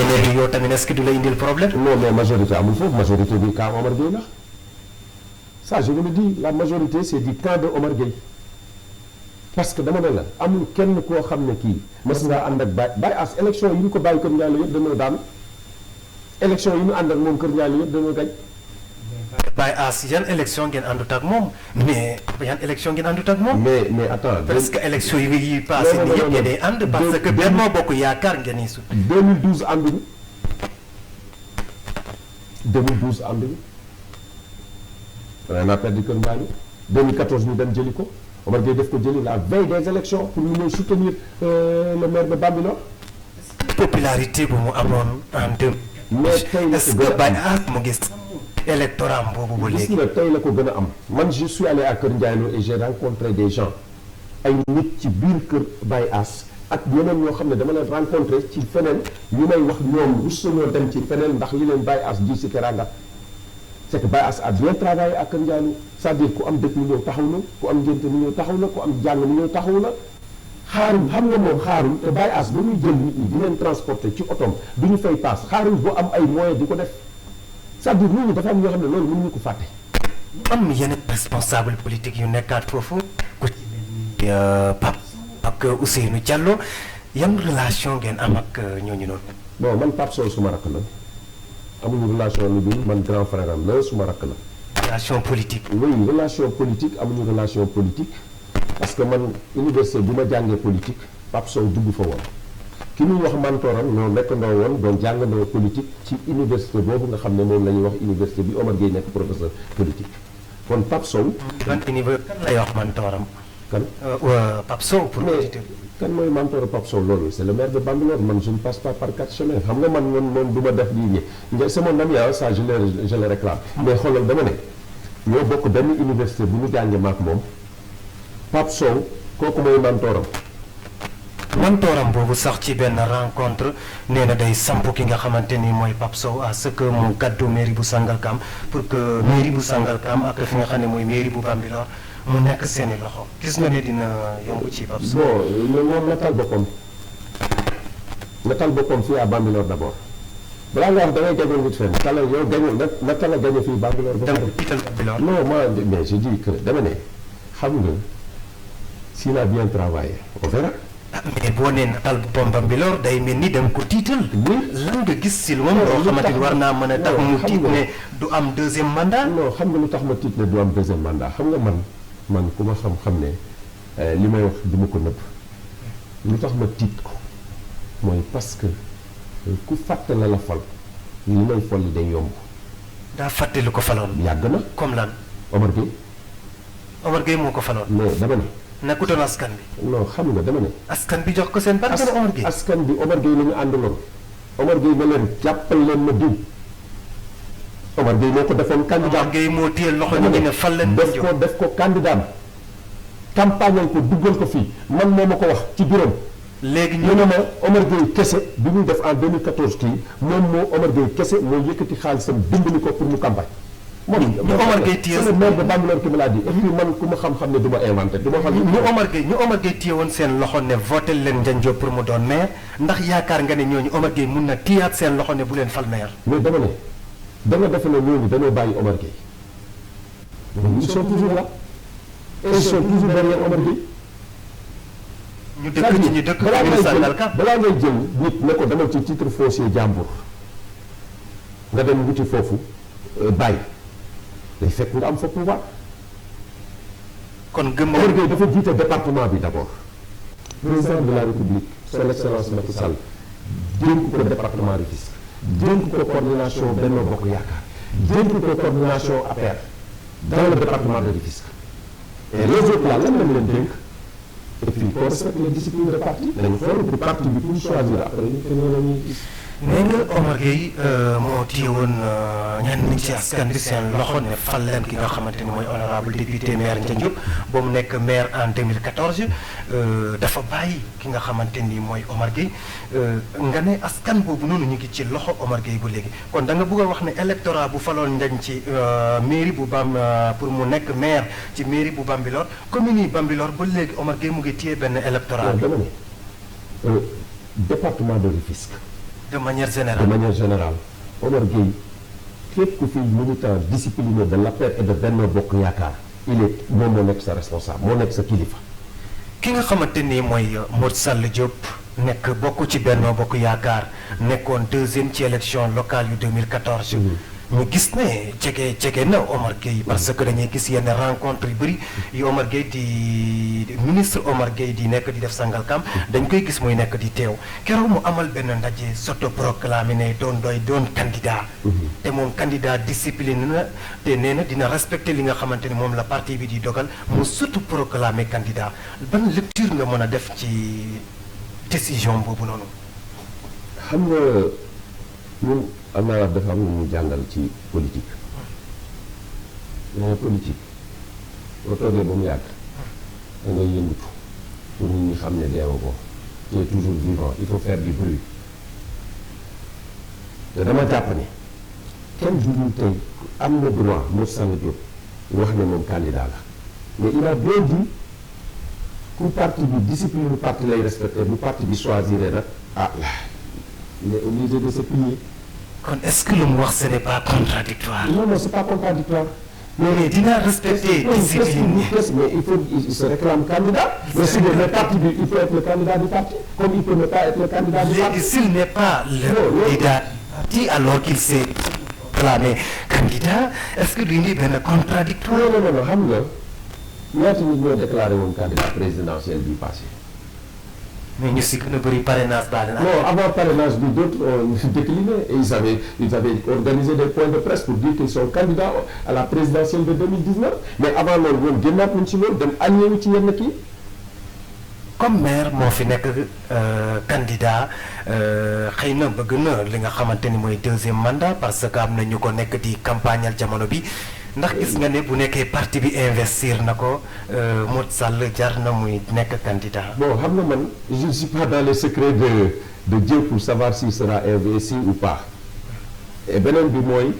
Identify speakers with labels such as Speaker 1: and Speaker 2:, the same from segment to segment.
Speaker 1: léegi yow tamit est-ce que du la indil problème.
Speaker 2: non mais majorité amul foofu majorité bi camp Omar Gueye la ça je vous le dis la majorité c'est du camp de Omar Gueye parce que dama ne la amul kenn koo xam ne kii mas ngaa ànd ak Baye As élection yi ñu ko bàyyi Kër Ndiaye yëpp dañoo daan élection yi ñu ànd ak moom Kër Ndiaye yëpp dañoo gañ.
Speaker 1: Baye As yan élection ngeen àndut ak moom mais yan élection ngeen àndut ak moom.
Speaker 2: mais attends.
Speaker 1: parce que élection yi passé nii yëpp day ànd parce que Benno Bokk Yaakaar ngeen yi su.
Speaker 2: 2012 ànduñu 2012 ànduñu on a perdu Kër Ndiaye 2014 ñu dem jëli ko Omar Gueye def ko jëli la veille des élections pour ñu ñëw soutenir le maire de Bambilor.
Speaker 1: popularité bu mu amoon en deux.
Speaker 2: mais tey
Speaker 1: est-ce que Baye As mu gis électorat boobu ba léegi.
Speaker 2: gis nga tey la ko gën a am man je suis allé à Kër Ndiaye et j'ai rencontré des gens ay nit ci biir Kër Baye As ak yeneen ñoo xam ne dama leen rencontré ci feneen ñu may wax ñoom rusuñoo dem ci feneen ndax li leen Baye As ji si teranga c'est que Baye As a bien travaillé à Kër Ndiaye c'est-à-dire ku am dëkk mu ñëw taxaw na ku am ngénte mu ñëw taxaw na ku am jàng mu ñëw taxaw na xaarul xam nga moom xaarul te Baye As ba muy jël nit ñi di leen transporter ci otom du ñu fay paas xaarul bu am ay moyens di ko def c'est-à-dire nit ñi dafa am ñoo xam ne loolu mënuñu ko fàtte.
Speaker 1: am yeneen responsable politique yu nekkaat foofu ku ci mel ni Pape ak Ousseynou Diallo yan relation ngeen am ak ñooñu noonu.
Speaker 2: bon man Pape Sow suma rakk la amuñu relation lu dul man grand frère am la suma rakk la.
Speaker 1: relation politique.
Speaker 2: oui relation politique amuñu relation politique parce que man université bi ma jàngee politique Pape Sow dugg fa woon ki ñuy wax mentoram ñoo nekkandoo woon doon jàngandoo politique ci université boobu nga xam ne moom la ñuy wax université bi Omar Gueye nekk professeur politique kon Pape Sow.
Speaker 1: ban université kan lay wax mentoram.
Speaker 2: kan
Speaker 1: Pape Sow pour auditeur.
Speaker 2: kan mooy mentor Pape Sow loolu c'est le maire de Bambilor man je ne passe pas par quatre chemins xam nga man moom du ma def lii nii c'est mon ami ça je le réclame mais xoolal dama ne ñoo bokk benn université bu ñu jàngee maak moom Pape Sow kooku mooy mentoram.
Speaker 1: mentoram boobu sax ci benn rencontre nee na day samp ki nga xamante ni mooy Pape Sow à ce que mu gàddu mairie bu Sangalkam pour que mairie bu Sangalkam ak fi nga xam ne mooy mairie bu Bambilor mu nekk seeni loxo gis nga ne dina yomb ci Pape Sow.
Speaker 2: bon moom na tal boppam fii à Bambilor d'abord balaa nga wax da ngay gañoon nit fenn tala yow gañoon na tala gaño fii Bambilor ba pare.
Speaker 1: Bambilor
Speaker 2: non moi mais je dis que dama ne xam nga s'il a bien travaillé on verra.
Speaker 1: mais boo nee natal boppam Bambilor day mel ni da nga ko tiital. lan nga gis si lu moom loo xamante ni war naa mën a tax mu tiit ne du am deuxième mandat.
Speaker 2: non xam nga lu tax ma tiit ne du am deuxième mandat xam nga man ku ma xam ne li may wax du ma ko nëbb lu tax ma tiit ko mooy parce que ku fàtte la fal li may fal li day yomb.
Speaker 1: daa fàtte lu ko faloon.
Speaker 2: yàgg na
Speaker 1: comme lan.
Speaker 2: Omar Gueye.
Speaker 1: Omar Gueye moo ko faloon.
Speaker 2: mais dama ne.
Speaker 1: nekkutoon askan bi.
Speaker 2: non xam nga dama ne.
Speaker 1: askan bi jox ko seen baat gën a Omar Gueye.
Speaker 2: askan bi Omar Gueye la ñu àndaloon. Omar Gueye ne leen jàppal leen ma diw. Omar Gueye moo ko defoon candidat.
Speaker 1: Omar Gueye moo téye loxo ñu ne fal leen.
Speaker 2: def ko candidat campagne ko duggal ko fii man moo ma ko wax ci bureau.
Speaker 1: léegi
Speaker 2: ñu ne ma Omar Gueye kese bi muy def en 2014 kii moom moo Omar Gueye kese moo yëkkati xaalisam dimbali ko pour mu campagne. moom
Speaker 1: ñu Omar Gueye téye
Speaker 2: c'est le maire de Bambilor qui me l'a dit et puis man ku ma xam-xam ne du ma inventé du ma xam.
Speaker 1: ñu Omar Gueye téye woon seen loxo ne voté leen Ndiagne Diop pour mu doon maire ndax yaakaar nga ne ñooñu Omar Gueye mun na téyaat seen loxo ne bu leen fal maire.
Speaker 2: mais dama ne danga defe ne ñooñu dañoo bàyyi Omar Gueye. ils sont toujours là. et ils sont toujours derrière Omar Gueye.
Speaker 1: ñu dëkk ci ñu dëkk ñu Sangalkam
Speaker 2: balaa ngay jël nit ne ko demal ci titre foncier jàmbur nga dem wuti foofu bàyyi day fekk nga am fa pouvoir.
Speaker 1: kon gëm
Speaker 2: Omar Gueye dafa jiite département bi d'abord. président de la république son excellence Macky Sall dénk ko département Rufisque dénk ko coordination Benno Bokk Yaakaar dénk ko coordination APR dans le département de Rufisque et les autres là lan lañ leen dénk. et puis qu'on respecte les disciplines de parti dañu xool pour parti bi pour ñu choisir après ñu ko ñoo la ñuy gis.
Speaker 1: nee nga Omar Gueye moo téye woon ñenn ci askan bi seen loxo ne fal leen ki nga xamante ni mooy honorable député maire Ndiagne Diop ba mu nekk maire en 2014 dafa bàyyi ki nga xamante ni mooy Omar Gueye nga ne askan boobu noonu ñu ngi ci loxo Omar Gueye bu léegi kon da nga bëgg a wax ne électorat bu faloon Ndiagne ci mairie bu pour mu nekk maire ci mairie bu Bambilor commune yi Bambilor ba léegi Omar Gueye mu ngi téye benn électorat bi.
Speaker 2: dama ne département de Rufisque
Speaker 1: de manière
Speaker 2: de
Speaker 1: générale.
Speaker 2: manière générale Omar Gueye képp ku fi militant discipliné de l'APR et de Benno Bokk Yaakaar il est moom moo nekk sa responsable moo nekk sa kilifa.
Speaker 1: ki nga xamante ni mooy Modou Sall Diop nekk bokk ci Benno Bokk Yaakaar nekkoon deuxième ci élection locale yu 2014. ñu gis ne jege na Omar Gueye parce que dañuy gis yenn rencontre yu bëri yu Omar Gueye di ministre Omar Gueye di nekk di def Sangalkam dañ koy gis muy nekk di teew keroog mu amal benn ndaje s'autoproclamé ne doon candidat. te moom candidat discipliné na te nee na dina respecté li nga xamante ni moom la parti bi di dogal mu s'autoproclamé candidat ban lecture nga mën a def ci décision boobu noonu.
Speaker 2: xam nga ñun am naa wax dafa am lu mu jàngal ci politique mais politique boo toogee ba mu yàgg da ngay yëngatu pour nit ñi xam ne deewa ko tu es toujours vivant il faut faire du bruit te dama jàpp ne kenn judul tey am na droit Modou Sall Diop wax ne moom candidat la mais il a bien dit ku parti bi discipline parti lay respecté bu parti bi choisir nag il est obligé de se plier.
Speaker 1: kon est-ce que lu mu wax ce n'est pas contradictoire.
Speaker 2: Non, c'est pas contradictoire.
Speaker 1: mais dina respecter discipline.
Speaker 2: Mais il se réclame candidat. Mais si le parti, il peut être le candidat du parti, comme il peut ne pas être le candidat du parti.
Speaker 1: S'il n'est pas le candidat du parti alors qu'il s'est proclamé candidat, est-ce que duñu benn contradictoire.
Speaker 2: Non, xam nga ñaata nit ñoo déclaré woon candidat présidentiel bi passé.
Speaker 1: mais ñu si gën a bëri parrainage daal na.
Speaker 2: Non, avant parrainage bi d'autres ont décliné et ils avaient organisé des points de presse pour dire qu'ils sont candidats à la présidentielle de 2019 mais avant loolu ñoom génnaat nañ ci loolu dem allié wu ci yenn kii.
Speaker 1: comme maire moo fi nekk candidat xëy na bëgg na li nga xamante ni mooy deuxième mandat parce que am na ñu ko nekk di campagnal jamono bi ndax gis nga ne bu nekkee parti bi investir na ko Modou Sall jar na muy nekk candidat.
Speaker 2: Bon xam nga man je ne suis pas dans les secrets de Dieu pour savoir s'il sera investi ou pas et beneen bi mooy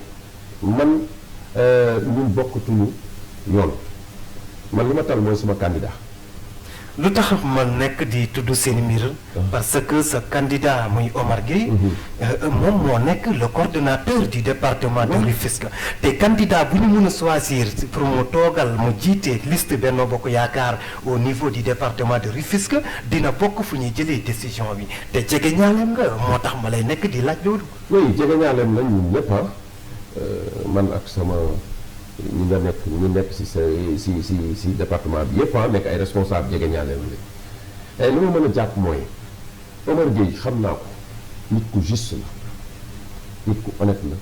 Speaker 2: man ñun bokkatuñu yoon man li ma tal mooy suma candidat.
Speaker 1: lu tax ma nekk di tudd seen mbir parce que sa candidat muy Omar Gueye moom moo nekk le coordonnateur du département de Rufisque te candidat bu ñu mën a choisir pour mu toogal mu jiite liste Benno Bokk Yaakaar au niveau du département de Rufisque dina bokk fu ñuy jëlee décision bi te jege ñaaleem nga moo tax ma lay nekk di laaj loolu.
Speaker 2: oui jege ñaaleem la ñun ñëpp man ak sama ñu nekk si département bi yëpp nekk ay responsable jege ñaaleem la li ma mën a jàpp mooy Omar Gueye xam naa ko nit ku juste la nit ku honnête la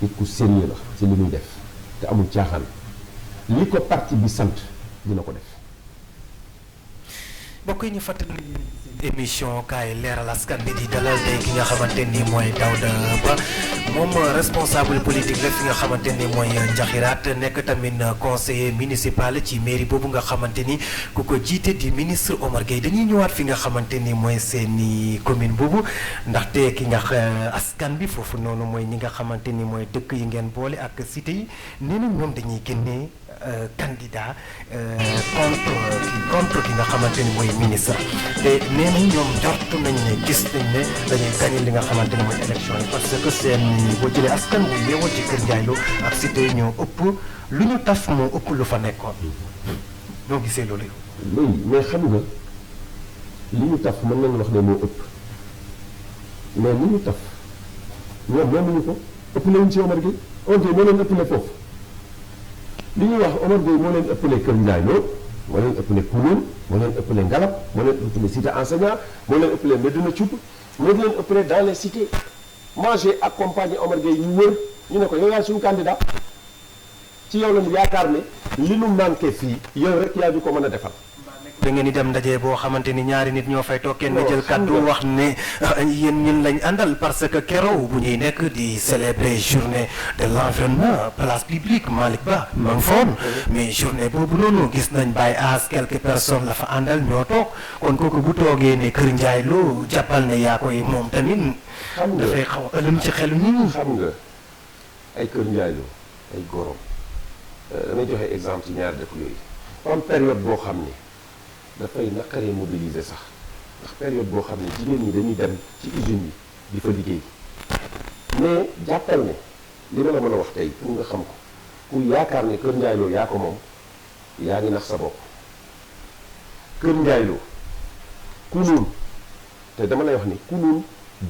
Speaker 2: nit ku sérieux la ci li muy def te amul caaxaan li ko parti bi sant dina ko def.
Speaker 1: mbokk yi ñu fàttali émission kaay leeral askan bi di dalal tey ki nga xamante ni mooy Daouda Ba moom responsable politique la fi nga xamante ni mooy Njaxiraat nekk tamit conseiller municipal ci mairie boobu nga xamante ni ku ko jiite di ministre Omar Gueye dañuy ñëwaat fi nga xamante ni mooy seeni commune boobu ndaxte ki nga askan bi foofu noonu mooy ñi nga xamante ni mooy dëkk yi ngeen boole ak cité yi nee na ñoom dañuy génnee candidat contre ki nga xamante ni mooy ministre te nee nañ ñoom jortu nañ ne gis nañ ne dañuy gagné li nga xamante ni mooy élection yi parce que seen boo jëlee askan bu yeewoo ci Kër Ndiaye Lo ak cité ñoo ëpp lu ñu taf moo ëpp lu fa nekkoon ñoo gisee loolu yow.
Speaker 2: oui mais xam nga li ñu taf mën nañu wax ne moo ëpp mais li ñu taf ñoom moomuñu ko ëpp la wuñ ci Omar Gueye ok moo leen ëppale foofu. li ñuy wax Omar Gueye moo leen ëppale Kër Ndiaye Lo moo leen ëppale Kounoune moo leen ëppale Ngalab moo leen ëppale cité enseignant moo leen ëppale Medina Thioub moo leen ëppale dans les cités moi j'ai accompagné Omar Gueye ñu wër ñu ne ko yow yaay suñu candidat ci yow la ñu yaakaar ne li nu manqué fii yow rek yaa ñu ko mën a defal.
Speaker 1: da ngeen di dem ndaje boo xamante ni ñaari nit ñoo fay toog kenn jël kaddu wax ne yéen ñun lañ àndal parce que keroog bu ñuy nekk di célébrer journée de l'environnement place publique Malick Ba ma ngi foon mais journée boobu noonu gis nañ Baye As quelques personnes la fa àndal ñoo toog kon kooku bu toogee ne Kër Ndiaye Lo jàppal ne yaa koy moom tamit.
Speaker 2: xam nga
Speaker 1: dafay xaw a ëlëm ci xelu nit ñi.
Speaker 2: xam nga ay Kër Ndiaye Lo ay Gorom damay joxe exemple ci ñaari dëkk yooyu am période boo xam ni. dafay naqaree mobiliser sax ndax période boo xam ne jigéen ñi dañuy dem ci usines yi di fa liggéey mais jàppal ne li ma la mën a wax tey pour nga xam ko ku yaakaar ne Kër Ndiaye Lo yaa ko moom yaa ngi nax sa bopp. Kër Ndiaye Lo Kounoune te dama lay wax ni Kounoune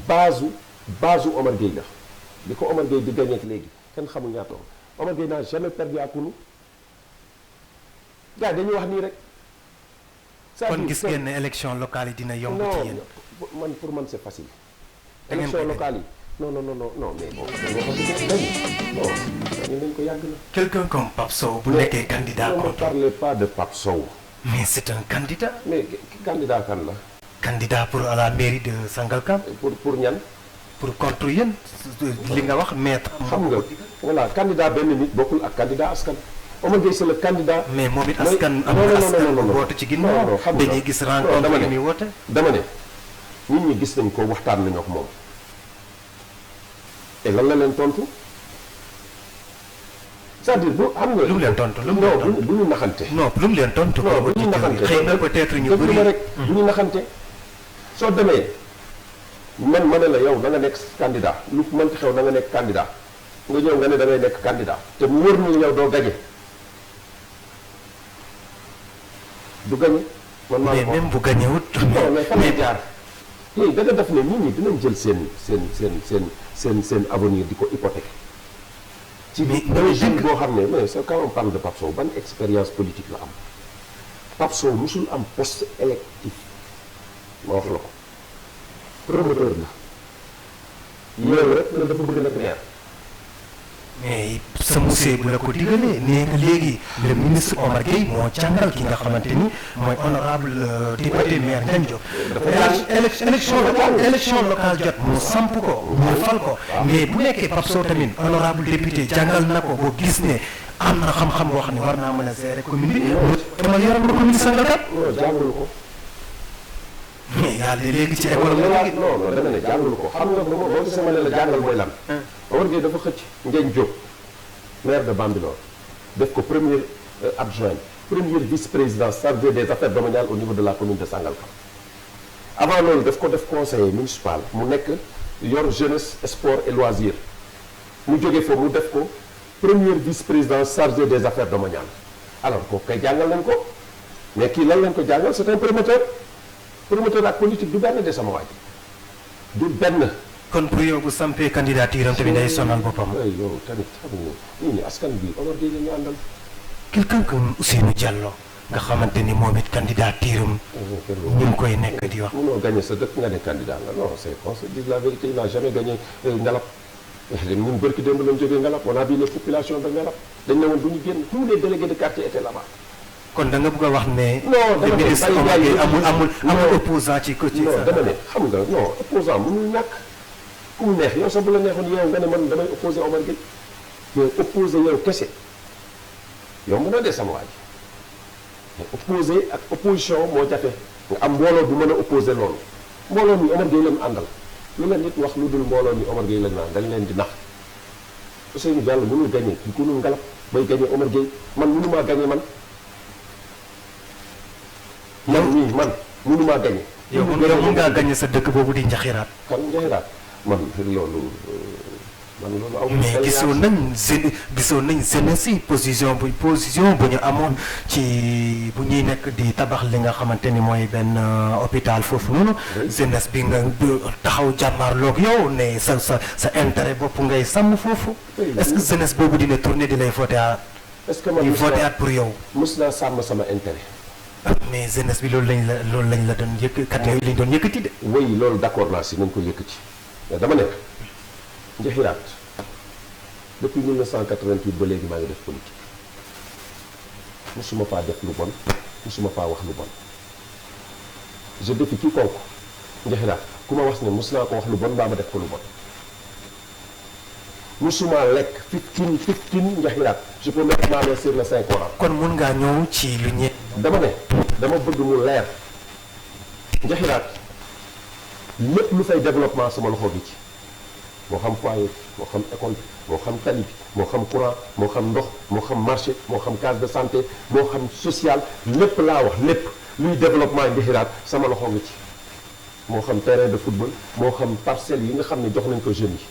Speaker 2: base Omar Gueye la li ko Omar Gueye di gagné ak léegi kenn xamul ñaata Omar Gueye n'a jamais perdu à Kounoune gars dañuy wax nii rek.
Speaker 1: kon gis ngeen ne élection locale yi dina yomb ci yéen.
Speaker 2: man pour man c'est facile.
Speaker 1: da ngeen
Speaker 2: élection locale yi non mais bon dañu nañ ko yàgg na.
Speaker 1: quelqu'un comme Pape Sow bu nekkee candidat
Speaker 2: contre.
Speaker 1: contre.
Speaker 2: Ne parlez pas de Pape Sow.
Speaker 1: mais c'est un candidat.
Speaker 2: mais candidat kan la.
Speaker 1: candidat pour à la mairie de Sangalkam.
Speaker 2: pour ñan.
Speaker 1: pour contre yéen li nga wax maître.
Speaker 2: xam nga voilà candidat benn nit bokkul ak candidat askan. Omar Gueye c'est le candidat.
Speaker 1: mais moom it askan am na askan bu woote ci ginnaaw. dañuy gis rencontre yi muy woote.
Speaker 2: dama ne nit ñi gis nañ ko waxtaan nañu ak moom te lan la leen tontu c'est-à-dire bu xam nga.
Speaker 1: lu mu leen tontu lu mu leen tontu
Speaker 2: non du ñu naxante.
Speaker 1: non lu mu leen tontu.
Speaker 2: non du ñu naxante
Speaker 1: xëy na peut-être ñu bëri
Speaker 2: rek du ñu naxante. soo demee man ma ne la yow da nga nekk candidat lu mënti xew da nga nekk candidat nga ñëw nga ne da ngay nekk candidat te mu wër ni yow doo gañe du gañe. man maa
Speaker 1: mais même bu gañe wut.
Speaker 2: non mais fan la jaar. léegi da nga def ne nit ñi dinañ jël seen avenir di ko hypothéquer. ci un jeune boo xam ne mais c'est quand on parle de Pape Sow ban expérience politique la am Pape Sow musul am poste électif ma wax la ko promoteur la yow rek la dafa bëgg nag maire.
Speaker 1: mais sa monsieur bu la ko digalee nee nga léegi le ministre Omar Gueye moo jàngal ki nga xamante ni mooy honorable député maire Ndiagne Diop. élection locale jot mu samp ko mu fal ko mais bu nekkee Pape Sow tamit honorable député jàngal na ko boo gis ne am na xam-xam boo xam ne war naa mën a gérer commune bi dama yoral ko commune Sangalkam.
Speaker 2: non jàngalu ko.
Speaker 1: mais yàlla léegi ci école
Speaker 2: non dama ne jàngalu ko xam nga boo gisee ma ne la jàngal mooy lan. Omar Gueye dafa xëcc Ndiagne Diop maire de Bambilor def ko premier adjoint premier vice-président chargé des affaires domaniales au niveau de la commune de Sangalkam avant loolu daf ko def conseiller municipal mu nekk yor jeunesse sport et loisirs mu jógee foofu mu def ko premier vice-président chargé des affaires domaniales alors kooku kay jàngal nañ ko mais kii lan lañ ko jàngal c'est un promoteur ak politique du benn de sama waaj du benn.
Speaker 1: kon pour yow bu sampee candidature am tamit day sonal boppam.
Speaker 2: yow tamit xam nga nit ñi askan bi Omar Gueye la ñu àndal.
Speaker 1: quelqu'un comme Ousseynou Diallo nga xamante ni moom it candidature am ñu ngi koy nekk di wax.
Speaker 2: munoo gagné sa dëkk nga ne candidat nga non c'est qu'on se dise la vérité il n'a jamais gagné Ngalap ñun bërki démb lañ jógee Ngalap on a vu les populations de Ngalap dañ ne woon du ñu génn tous les délégués de quartier étaient là-bas.
Speaker 1: kon da nga bëgg a wax ne.
Speaker 2: non dama ne
Speaker 1: ministre Omar Gueye amul opposant ci côté.
Speaker 2: non dama ne xam nga non opposant mënul ñàkk. ku mu neex yow sax bu la neexoon yow nga ne man damay opposé Omar Gueye mais opposé yow kese yow mën a dee sama waa ji mais opposé ak opposition moo jafe nga am mbooloo bu mën a opposé loolu mbooloo mi Omar Gueye lañu àndal lu la nit wax lu dul mbooloo mi Omar Gueye lañu naan dañ leen di nax Ousseynou Diallo mënul gagné di ko Ngalap bay gagné Omar Gueye man mënumaa gagné man mënumaa gagné.
Speaker 1: yow mën ngaa gagné sa dëkk boobu di Njaxiraat.
Speaker 2: kan Njaxiraat man loolu aw
Speaker 1: mais gisoon nañ si position bu ñu amoon ci bu ñuy nekk di tabax li nga xamante ni mooy benn hôpital foofu noonu jeunesse bi nga taxaw jàmmaarloog yow ne sa intérêt bopp ngay sàmm foofu est-ce que jeunesse boobu dina tourner di lay voté at
Speaker 2: est-ce que man
Speaker 1: voté at pour yow
Speaker 2: mës naa sàmm sama intérêt
Speaker 1: mais jeunesse bi loolu lañ la doon kat yooyu lañ doon yëkkati de
Speaker 2: oui loolu d'accord naa si nañ ko yëkkati dama nekk Njaxiraat depuis 1988 ba léegi maa ngi def politique musuma faa def lu bon musuma faa wax lu bon je défie quiconque Njaxiraat ku ma wax ne mus naa ko wax lu bon mbaa ma def ko lu bon musuma lekk 15 Njaxiraat je peux mettre ma main sur le Saint Coran.
Speaker 1: kon mun ngaa ñëw ci lu ñe
Speaker 2: dama bëgg mu leer Njaxiraat lépp lu fay développement sama loxo bi ci moo xam foyer moo xam école moo xam tali bi moo xam courant moo xam ndox moo xam marché moo xam case de santé moo xam social lépp laa wax lépp luy développement Njaxiraat sama loxo ngi ci moo xam terrain de football moo xam parcelles yi nga xam ne jox nañ ko jeunes yi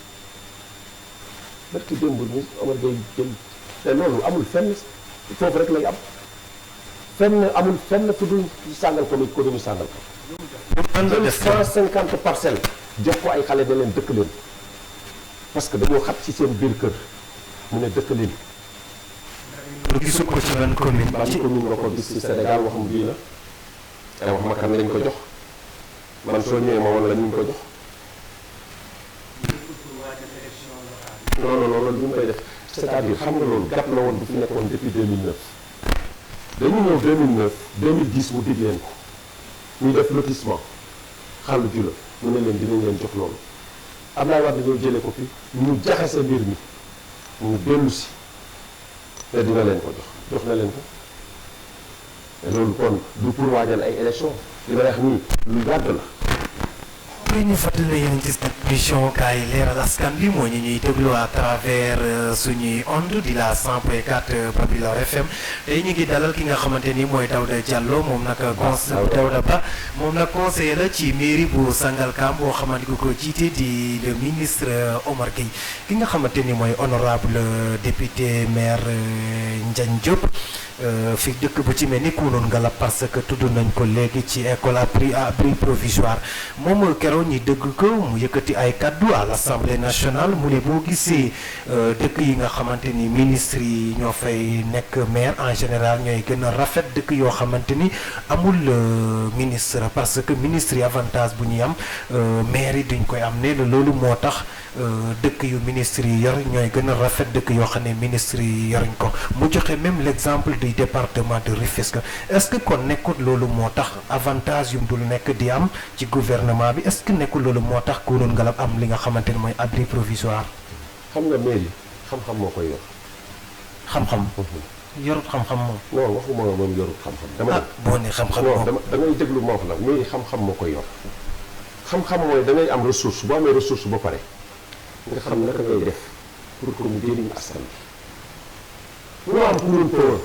Speaker 2: barki démb ni Omar Gueye jël te loolu amul fenn foofu rek lay am fenn amul fenn fu dul Sangalkam ak commune Sangalkam jël 150 parcelles jox ko ay xale ne leen dëkk leen parce que dañoo xat ci seen biir kër mu ne dëkk leen.
Speaker 1: gisul ko ci ban commune.
Speaker 2: ban commune nga ko gis ci Sénégal wax mu bii la te wax ma kan lañ ko jox man soo ñëwee ma woon la ñu ko jox. non non loolu bu ñu koy def c'est-à-dire xam nga loolu gàpp la woon bu fi nekkoon depuis 2009 dañu ñëw 2009 2010 mu dig leen ko ñuy def lotissement xàllu ju la mu ne leen dinañ leen jox loolu Abdoulaye Wade dañoo jëlee ko fi ñu jaxase mbir mi mu dellu si te dina leen ko jox na leen ko te loolu kon du pour waajal ay élection li ma wax nii lu yàgg la.
Speaker 1: li ñu fàttali yéen ci seen émission kaay leeral askan bi moo ñu ñuy déglu à travers suñuy onde di la 100.4 Babilor FM tey ñu ngi dalal ki nga xamante ni mooy Daouda Diallo moom nag Daouda Ba moom nag conseiller la ci mairie bu Sangalkam boo xamante ni ko jiite di le ministre Omar Gueye ki nga xamante ni mooy honorable député maire Ndiagne Diop fi dëkk bu ci mel ni Kounoune Ngala parce que tudd nañ ko léegi ci école abri provisoire moom keroog ñi dëgg ko mu yëkkati ay kaddu à l'Assemblée nationale mu ne boo gisee dëkk yi nga xamante ni ministres yi ñoo fay nekk maire en général ñooy gën a rafet dëkk yoo xamante ni amul ministre parce que ministres yi avantage bu ñuy am maire yi duñ koy am nee na loolu moo tax dëkk yu ministres yi yor ñooy gën a rafet dëkk yoo xam ne ministres yi yoruñ ko mu joxe même l'exemple du département de Rufisque est-ce que kon nekkul loolu moo tax avantage yu mu dul nekk di am ci gouvernement bi est-ce que nekkul loolu moo tax Kounoune Ngala am li nga xamante ne mooy abri provisoire.
Speaker 2: xam nga mairie xam-xam moo koy yor.
Speaker 1: xam-xam. yorut xam-xam moom.
Speaker 2: non waxuma moom yorut xam-xam. dama
Speaker 1: boo nee xam-xam moom
Speaker 2: non da ngay déglu ma wax la mairie xam-xam moo koy yor. xam-xam mooy da ngay am ressource boo amee ressource ba pare nga xam naka ngay def pour que mu jëriñ askan bi. mu am Kounoune Power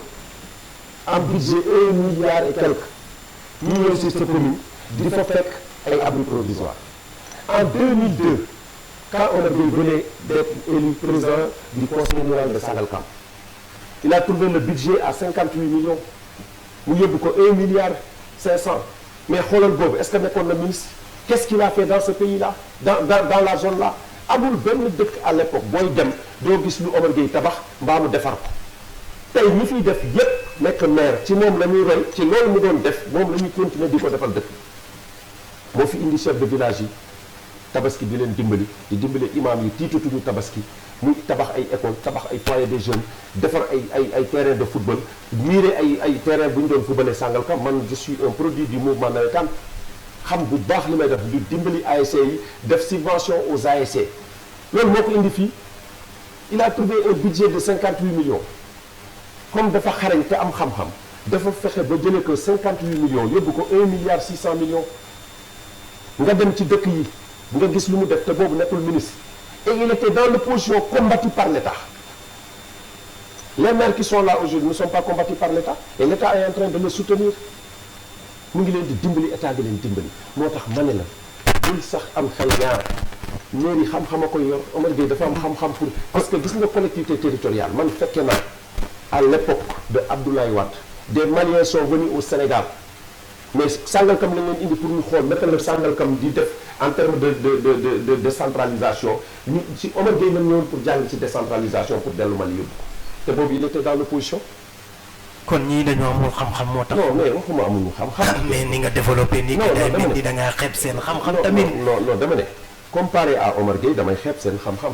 Speaker 2: am budget 1 milliard et quelque ñu ñëw si sa commune di fa fekk ay abri provisoire en 2002 quand Omar Gueye venait d'être élu président du conseil municipal de Sangalkam il a trouvé le budget à 58 millions mu yóbbu ko 1 milliard 500 mais xoolal boobu est-ce que nekkoon na ministre qu'est-ce qu'il a fait dans ce pays-là dans la zone là amul benn dëkk à l'époque booy dem doo gis lu Omar Gueye tabax mbaa mu defar ko tey ñi fiy def yépp nekk maire ci moom la ñuy roy ci loolu mu doon def moom la ñuy continuer di ko defal dëkk moo fi indi chef de village yi tabaski di leen dimbali di dimbali imam yi tiitatuñu tabaski muy tabax ay école tabax ay foyer des jeunes defar ay terrain de football miire ay terrain bu ñu doon footballee Sangalkam man je suis un produit du mouvement navétane xam bu baax li may def di dimbali ASC yi def subvention aux ASC loolu moo ko indi fii il a trouvé un budget de 58 millions comme dafa xarañ te am xam-xam dafa fexe ba jëlee ko 58 millions yóbbu ko 1 milliard 600 millions nga dem ci dëkk yi nga gis lu mu def te boobu nekkul ministre et il était dans l'opposition combattu par l'État les maires qui sont là aujourd'hui ne sont pas combattus par l'État et l'État est en train de le soutenir mu ngi leen di dimbali état di leen dimbali moo tax ma ne la bul sax am xel ñaar mairie xam-xam a koy yor Omar Gueye dafa am xam-xam pour parce que gis nga collectivité territoriale man fekke naa à l'époque de Abdoulaye Wade des Maliens sont venus au Sénégal mais Sangalkam lañ leen indi pour ñu xool naka la Sangalkam di def en termes de décentralisation ñu ci Omar Gueye lañ ñëwoon pour jàng ci décentralisation pour dellu Mali yóbbu te boobu il était dans l'opposition.
Speaker 1: kon ñii dañoo amul xam-xam moo tax.
Speaker 2: non mais waxuma amuñu xam-xam.
Speaker 1: mais ni nga développé nii. non day mel ni da ngaa xeeb seen xam-xam tamit.
Speaker 2: non dama ne comparé à Omar Gueye damay xeeb seen xam-xam.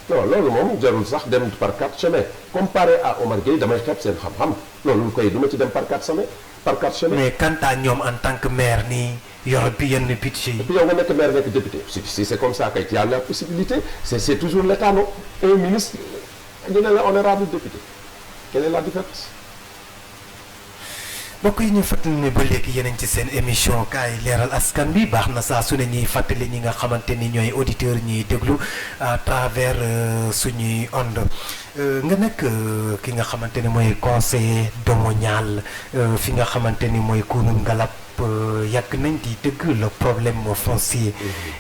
Speaker 2: non loolu moom jarul sax dem par 4 chemins comparé à Omar Gueye damay xeeb seen xam-xam loolu koy du ma ci dem par 4 chemins par 4 chemins.
Speaker 1: mais quant à ñoom en tant que maire nii yor bi yenn budget yi.
Speaker 2: et puis yow nga nekk maire nekk député si c'est comme ça kay tu as la possibilité c'est toujours l'État non un ministre ñu ne la honorable député quelle est la différence.
Speaker 1: mbokk yi ñu fàttali ne ba léegi yeneen ci seen émission kaay leeral askan bi baax na saa su ne ñuy fàttali ñi nga xamante ni ñooy auditeurs ñuy déglu à travers suñuy onde nga nekk ki nga xamante ni mooy conseiller domanial fi nga xamante ni mooy Kounoune Ngalap yàgg nañ di dëgg le problème foncier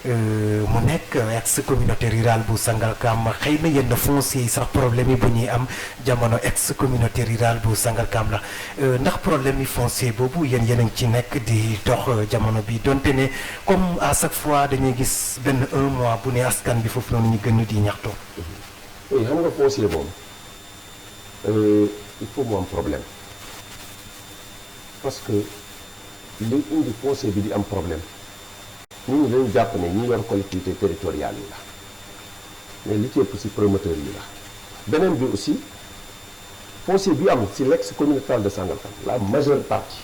Speaker 1: mu nekk ex communauté rurale bu Sangalkam xëy na yenn foncier yi sax problème yi bu ñuy am jamono ex communauté rurale bu Sangalkam la ndax problème yi foncier boobu yéen a ngi ci nekk di dox jamono bi donte ne comme à chaque fois dañuy gis benn un mois bu ne askan bi foofu noonu ñu gën di ñaxtu.
Speaker 2: oui xam nga foncier moom il faut mu am problème parce que li indi foncier bi di am problème nit ñi dañu jàpp ne ñi yor collectivité territoriale yi la mais li ci ëpp si promoteur yi la beneen bi aussi foncier bi am si l'ex communauté de Sangalkam la majeure partie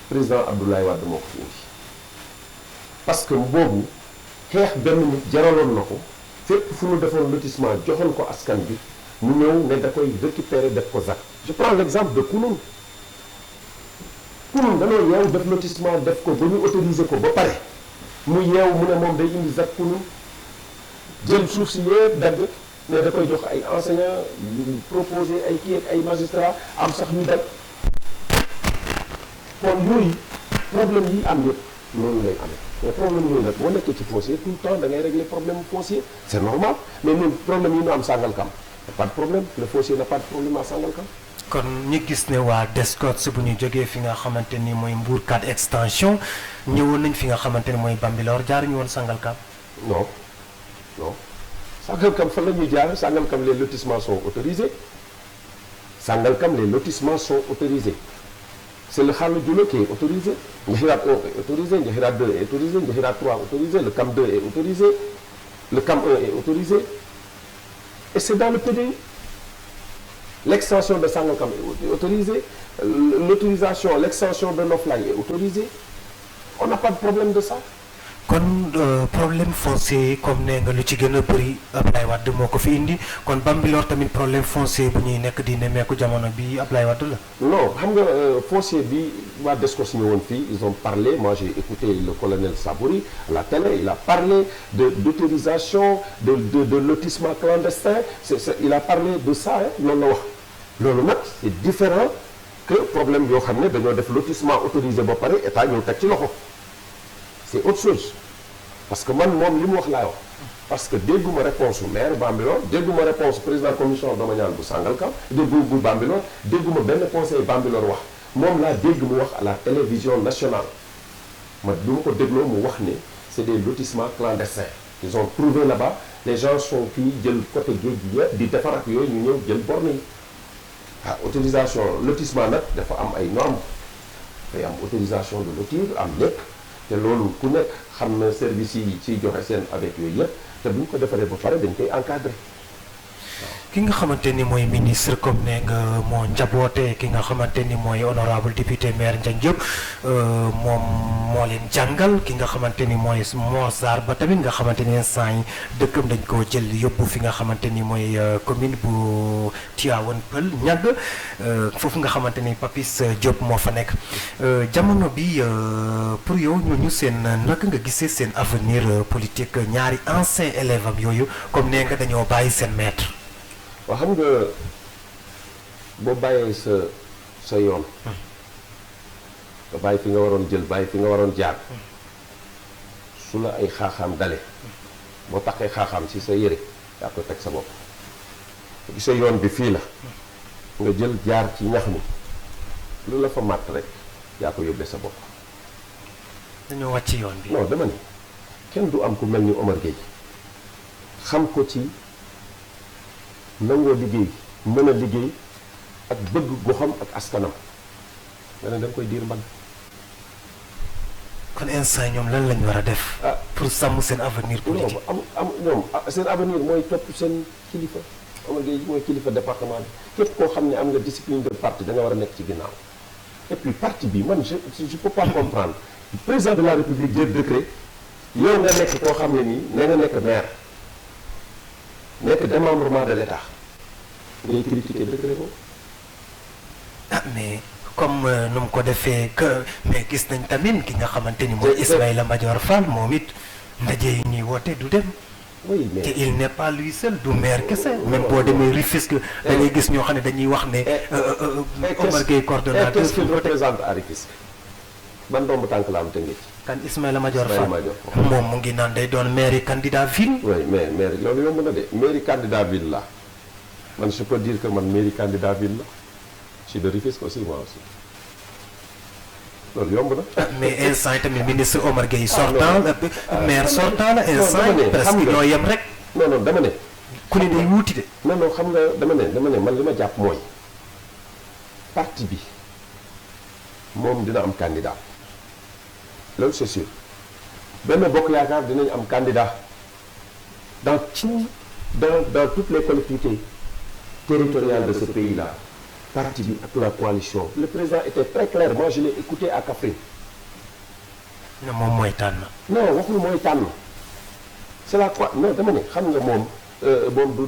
Speaker 2: président Abdoulaye Wade moo ko fi indi parce que boobu xeex benn nit jaraloon na ko fépp fu ñu defoon lotissement joxoon ko askan bi mu ñëw ne da koy récupérer def ko ZAC. je prends l'exemple de Kounoune danoo yeew def lotissement def ko ba ñu autoriser ko ba pare mu yeew mu ne moom day indi ZAC Kounoune jël suuf si yëpp dagg ne da koy jox ay enseignants yu proposé ay kii ak ay magistrats am sax ñu dagg kon yooyu problème yi am yëpp noonu lay amee mais problème yooyu nag boo nekkee ci foncier tout le temps da ngay régler problème foncier c'est normal mais ñun problème yi ñu am Sangalkam pas de problème le foncier n'a pas de problème à Sangalkam.
Speaker 1: kon ñu gis ne waa DSCOS bu ñu jógee fi nga xamante ni mooy Mbour 4 extension ñëwoon nañ fi nga xamante ni mooy Bambilor jaaruñu woon Sangalkam.
Speaker 2: non Sangalkam fan la ñuy jaar Sangalkam les lotissements sont autorisés Sangalkam les lotissements sont autorisés c'est le Khalou Dioula qui est autorisé Ndiakhirat 1 est autorisé Ndiakhirat 2 est autorisé Ndiakhirat 3 est autorisé le CAM 2 est autorisé le CAM 1 est autorisé et c'est dans le PDI. L'extension de Sangalkam est autorisée, l'autorisation, l'extension de Noflaye est autorisée. On n'a pas de problème de ça.
Speaker 1: kon problème foncier comme nee nga lu ci gën a bëri Ablaye Wade moo ko fi indi kon Bambilor tamit problème foncier bu ñuy nekk di nemmeeku jamono bi Ablaye Wade la.
Speaker 2: non xam nga foncier bi waa DSCOS ñëwoon fii ils ont parlé moi j'ai écouté le colonel Sabouri à la télé il a parlé d'autorisation de lotissement clandestin il a parlé de ça loolu la wax loolu nag c'est différent que problème yoo xam ne dañoo def lotissement autorisé ba pare état ñëw teg ci loxo. c'est autre chose parce que man moom li mu wax laay wax parce que dégguma réponse su maire Bambilor dégguma réponse président commission domaniale bu Sangalkam déggu bu Bambilor dégguma benn conseil Bambilor wax moom laa dégg mu wax à la télévision nationale ma du ma ko dégloo mu wax ne c'est des lotissements clandestins ils ont trouvé là-bas les gens sont fii jël côté géej gi yëpp di defar ak yooyu ñu ñëw jël borne yi autorisation lotissement nag dafa am ay normes dafay am autorisation de lotir am lépp te loolu ku nekk xam na service yi ciy joxe seen avec yooyu yëpp te bu ñu ko defaree ba pare dañ koy encadrer.
Speaker 1: ki nga xamante ni mooy ministre comme ne nga moo njaboote ki nga xamante ni mooy honorable député maire Ndiagne Diop moom moo leen jàngal ki nga xamante ni mooy Mor Sarr ba tamit nga xamante ni instant yi dëkkam dañ koo jël yóbbu fi nga xamante ni mooy commune bu Tivaouane Peulh ñàgg foofu nga xamante ni Papis Diop moo fa nekk jamono bi pour yow ñooñu seen naka nga gisee seen avenir politique ñaari ancien élève am yooyu comme ne nga dañoo bàyyi seen maître.
Speaker 2: waaw xam nga boo bàyyee sa yoon nga bàyyi fi nga waroon jël bàyyi fi nga waroon jaar su la ay xaaxaam dale boo taxee xaaxaam ci sa yére yaa koy teg sa bopp sa yoon bi fii la nga jël jaar ci ñax mi lu la fa màtt rek yaa ko yóbbee sa bopp.
Speaker 1: dañoo wàcc yoon bi.
Speaker 2: non dama ni kenn du am ku mel ni Omar Gueye xam ko ci nangoo liggéey mën a liggéey ak bëgg goxam ak askanam nga ne da nga koy diir mbagg.
Speaker 1: kon instant ñoom lan lañ war a def. pour sàmm seen avenir politique.
Speaker 2: ñoom seen avenir mooy topp seen kilifa Omar Gueye mooy kilifa département bi képp koo xam ne am nga discipline de parti da nga war a nekk ci ginnaaw et puis parti bi man je peux pas comprendre président de la république jël décret yow nga nekk koo xam ne nii ne nga nekk maire. nekk démembrement de l'État ngay critiquer décret boobu.
Speaker 1: mais comme nu mu ko defee que mais gis nañ tamit ki nga xamante ni mooy Ismaïla Madior Fall moom it ndaje yi ñuy woote du dem.
Speaker 2: oui mais
Speaker 1: te il n'est pas lui seul du maire kese même boo demee Rufisque da ngay gis ñoo xam ne dañuy wax ne Omar Gueye coordonnateur
Speaker 2: qu'est-ce qu'il représente à Rufisque ban ndombu tànk la am te ngi ci
Speaker 1: kan Ismaïla Madior Fall
Speaker 2: Ismaïla Madior Fall.
Speaker 1: moom mu ngi naan day doon maire candidat ville
Speaker 2: oui mais mairie loolu yomb na de mairie candidat ville la man je peux dire que man mairie candidat ville la je suis de Rufisque aussi moi aussi loolu yomb na
Speaker 1: mais instant yi tamit ministre Omar Gueye
Speaker 2: Ah, non.
Speaker 1: sortant maire sortant la instant
Speaker 2: dama ne,
Speaker 1: yi
Speaker 2: xam
Speaker 1: presque
Speaker 2: nga.
Speaker 1: ñoo yem rek
Speaker 2: non non dama ne
Speaker 1: ku ne day wuuti de
Speaker 2: non non xam nga dama ne man li ma jàpp mooy parti bi moom dina am candidat loolu c'est sûr Benno Bokk Yaakaar dinañ am candidat dans dans toutes les collectivités territoriales de ce pays-là parti bi ak la coalition le président était très clair moi je l'ai écouté à Kaffrine
Speaker 1: ne moom mooy tànn
Speaker 2: non waxul mooy tànn c'est la quoi non dama ne xam nga moom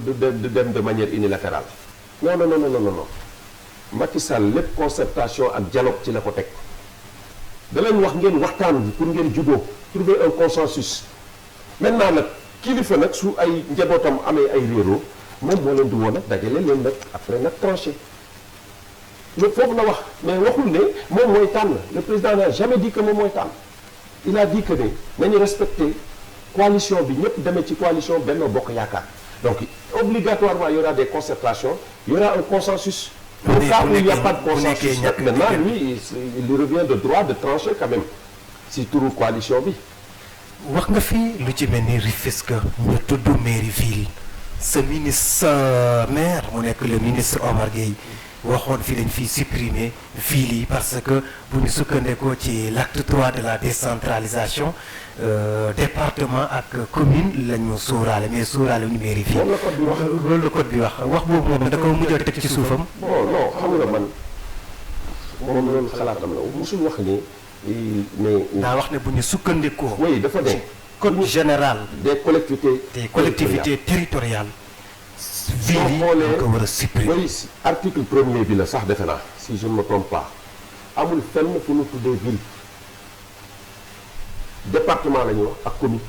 Speaker 2: du dem de manière unilatérale non non non non non non Macky Sall lépp concertation ak dialogue ci la ko teg da leen wax ngeen waxtaan pour ngeen jubóo trouver un consensus maintenant nag kilifa nag su ay njabootam amee ay réeroo moom moo leen di woon nag dajale leen nag après nag tranché loolu foofu la wax mais waxul ne moom mooy tànn le président n'a jamais dit que moom mooy tànn il a dit que ne nañu respecter coalition bi ñëpp demee ci coalition Benno Bokk Yaakaar donc obligatoirement il y aura des concertations il y aura un consensus au cas où il n'y a pas de consensus maintenant lui il lui revient de droit de trancher quand même si turu coalition bi
Speaker 1: wax nga fii lu ci mel ni Rufisque ñu tudd mairie ville ce ministre maire mu nekk le ministre Omar Gueye waxoon fi dañ fiy supprimer ville yi parce que bu ñu sukkandekoo ci l'acte 3 de la décentralisation département ak commune la ñu sóoraale mais sóoraale wu ñu mairie ville
Speaker 2: moom la code bi wax
Speaker 1: loolu la code bi wax boobu moom da ko mujj a teg ci suufam
Speaker 2: bon non xam nga man moom loolu xalaatam la musul wax ni mais
Speaker 1: daa wax ne bu ñu sukkandekoo
Speaker 2: oui dafa ne
Speaker 1: code général
Speaker 2: des collectivités
Speaker 1: territoriales
Speaker 2: soo
Speaker 1: ville yi
Speaker 2: xoolee
Speaker 1: dañ ko war a supprimer
Speaker 2: oui article premier bi la sax defe naa si je ne me trompe pas amul fenn fu ñu tuddee ville département la ñuy wax ak commune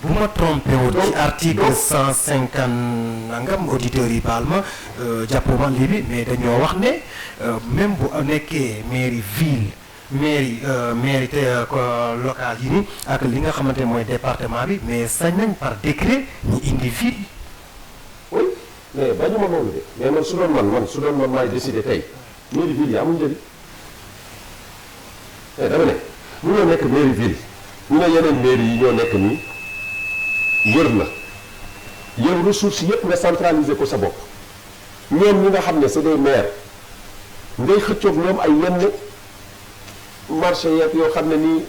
Speaker 1: bu ma trompé wu ci article 150 nangam auditeurs yi baal ma jàppuma lii bi mais dañoo wax ne même bu nekkee mairie ville mairie te locale yi ni ak li nga xamante ne mooy département bi mais sañ nañ par décret ñu indi ville
Speaker 2: oui mais bañu ma noonu de mais man su doon man maay décider tey mairie ville yi amul njëriñ dama ne mënoo nekk mairie ville ñu ne yeneen mairie yi ñoo nekk nii wër la yow ressources yëpp nga centraliser ko sa bopp ñoom ñi nga xam ne c'est des maires ngay xëccoog ñoom ay yenn marché yeeg yoo xam ne nii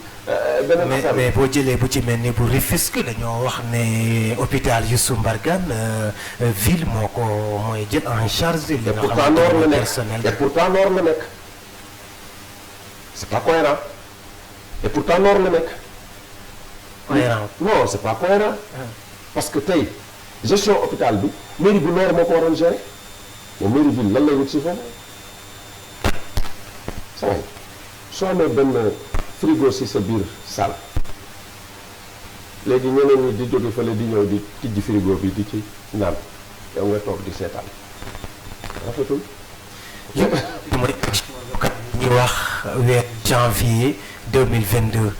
Speaker 2: beneen affaire
Speaker 1: mais boo jëlee bu ci mel ni bu Rufisque dañoo wax ne hôpital Youssou Mbargane ville moo ko mooy jël en charge li nga
Speaker 2: pourtant
Speaker 1: xamante
Speaker 2: noor la
Speaker 1: ne
Speaker 2: nekk
Speaker 1: personnel
Speaker 2: et pourtant noor la nekk c'est pas cohérent et pourtant noor la nekk
Speaker 1: cohérent
Speaker 2: non c'est pas cohérent parce que tey gestion hôpital bi mairie bu noor moo ko waroon gérer mais mairie ville lan lay wut si foofu sa waay soo amee benn frigo si sa biir salle léegi ñeneen ñi di jóge fële di ñëw di tijji frigo bi di ci naan yow nga toog di seetaan rafetul
Speaker 1: ñu wax weer janvier 2022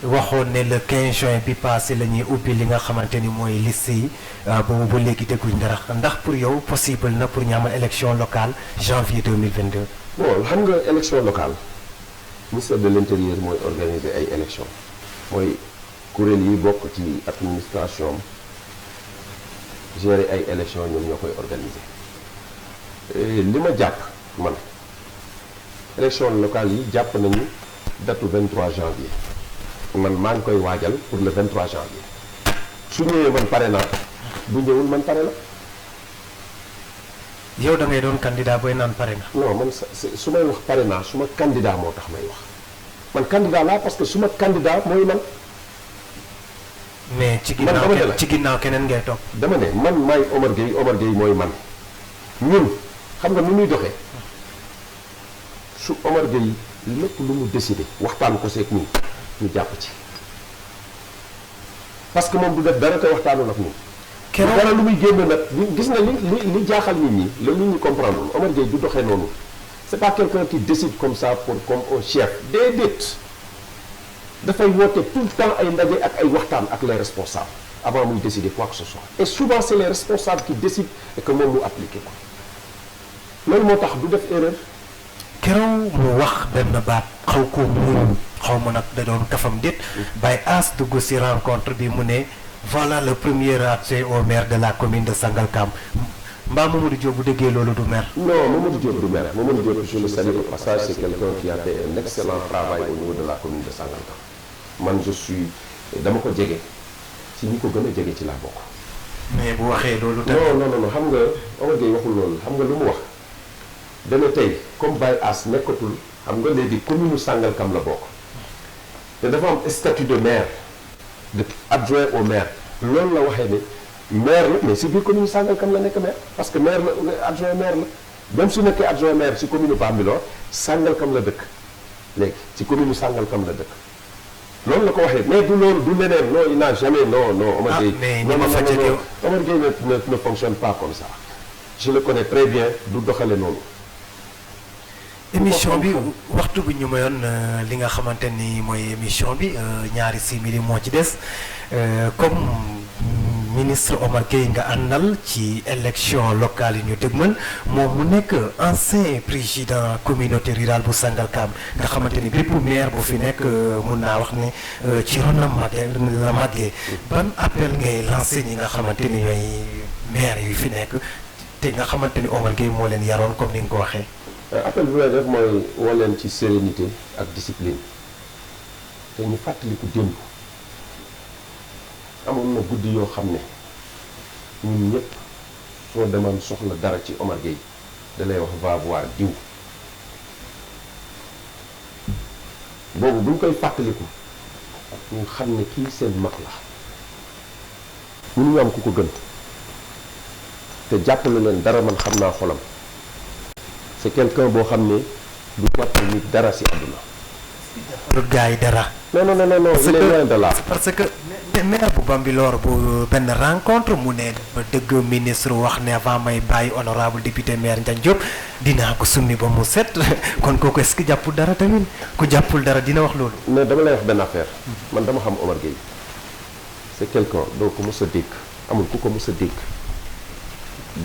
Speaker 1: waxoon ne le 15 juin bi passé la ñuy ubbi li nga xamante ni mooy liste yi boobu ba léegi dégguñ dara ndax pour yow possible na pour ñu amal élection locale janvier 2022
Speaker 2: bon xam nga élection locale ministère de l'intérieur mooy organiser ay élection mooy kuréel yi bokk ci administration gérer ay élection ñoom ñoo koy organiser li ma jàpp man élection locale yi jàpp nañu datu 23 janvier man maa ngi koy waajal pour le 23 janvier su ñëwee man pare naa bu ñëwul man pare na
Speaker 1: yow da ngay doon candidat booy naan pare nga
Speaker 2: non man su may wax pare naa su ma candidat moo tax may wax man candidat laa parce que su ma candidat mooy man
Speaker 1: mais ci
Speaker 2: man dama ne la
Speaker 1: ci ginnaaw keneen ngay topp
Speaker 2: dama ne man maay Omar Gueye mooy man ñun xam nga nu muy doxee su Omar Gueye lépp lu mu décidé waxtaan ko seeg ñun ñu jàpp ci parce que moom du def dara te waxtaanul ak ñun.
Speaker 1: keroog
Speaker 2: dara lu muy génn nag gis nga li jaaxal nit ñi la nit ñi comprendre Omar Gueye du doxee noonu c'est pas quelqu'un qui décide comme ça comme un chef déedéet dafay woote tout le temps ay ndaje ak ay waxtaan ak les responsables avant muy décider quoi que ce soit et souvent c'est les responsables qui décident et que moom mu appliqué ko loolu moo tax du def erreur.
Speaker 1: keroog mu wax benn baat xaw ko muñ xaw ma nag da doon kafam déet Baye Ass dugg ci rencontre bi mu ne voilà le premier adjoint au maire de la commune de Sangalkam mbaa Mamadou Diop bu déggee loolu du maire.
Speaker 2: non Mamadou Diop du maire Mamadou Diop je le salue au passage c'est quelqu'un qui a fait un excellent travail au niveau de la commune de Sangalkam man je suis dama ko jege ci ñi ko gën a jege ci laa bokk.
Speaker 1: mais bu waxee loolu tamit.
Speaker 2: non xam nga Omar Gueye waxul loolu xam nga lu mu wax dana tey comme Baye Ass nekkatul xam nga léegi commune Sangalkam la bokk te dafa am statut de maire de adjoint au maire loolu la waxee ne maire la mais si biir commune Sangalkam la nekk maire parce que maire la adjoint maire la même su nekkee adjoint maire si commune Bambilor Sangalkam la dëkk léegi si commune Sangalkam la dëkk loolu la ko waxee mais du loolu du leneen non il n'a jamais non Omar Gueye Omar Gueye ne fonctionne pas comme ça je le connais très bien du doxale noonu.
Speaker 1: émission bi waxtu bi ñu mayoon li nga xamante ni mooy émission bi ñaari simili moo ci des comme ministre Omar Gueye nga àndal ci élection locale yi ñu dëgmal moom mu nekk ancien président communauté rurale bu Sangalkam nga xamante ni bépp maire bu fi nekk mun naa wax ne ci ron la màggee ban appel ngay lancé ñi nga xamante ni ñooy maire yu fi nekk te nga xamante ni Omar Gueye moo leen yaroon comme ni nga ko waxee.
Speaker 2: appel bi may def mooy woo leen ci sérénité ak discipline te ñu fàttaliku démb amoon na guddi yoo xam ne ñun ñëpp soo demoon soxla dara ci Omar Gueye da lay wax va voir diw boobu bu ñu koy fàttaliku ñu xam ne kii seen mag la mënuñu am ku ko gën te jàppale leen dara man xam naa xolam. c'est quelqu'un boo xam ne du jàppal nit dara ci àdduna.
Speaker 1: lu gars yi dara.
Speaker 2: non il est loin de là.
Speaker 1: parce que maire bu Bambilor bu benn rencontre mu ne ba dëgg ministre wax ne avant may bàyyi honorable député maire Ndiagne Diop dinaa ko summi ba mu set kon kooku est-ce que jàppul dara tamit ku jàppul dara dina wax loolu.
Speaker 2: mais dama lay wax benn affaire man dama xam Omar Gueye c'est quelqu'un doo ko mës a dégg amul ku ko mës a dégg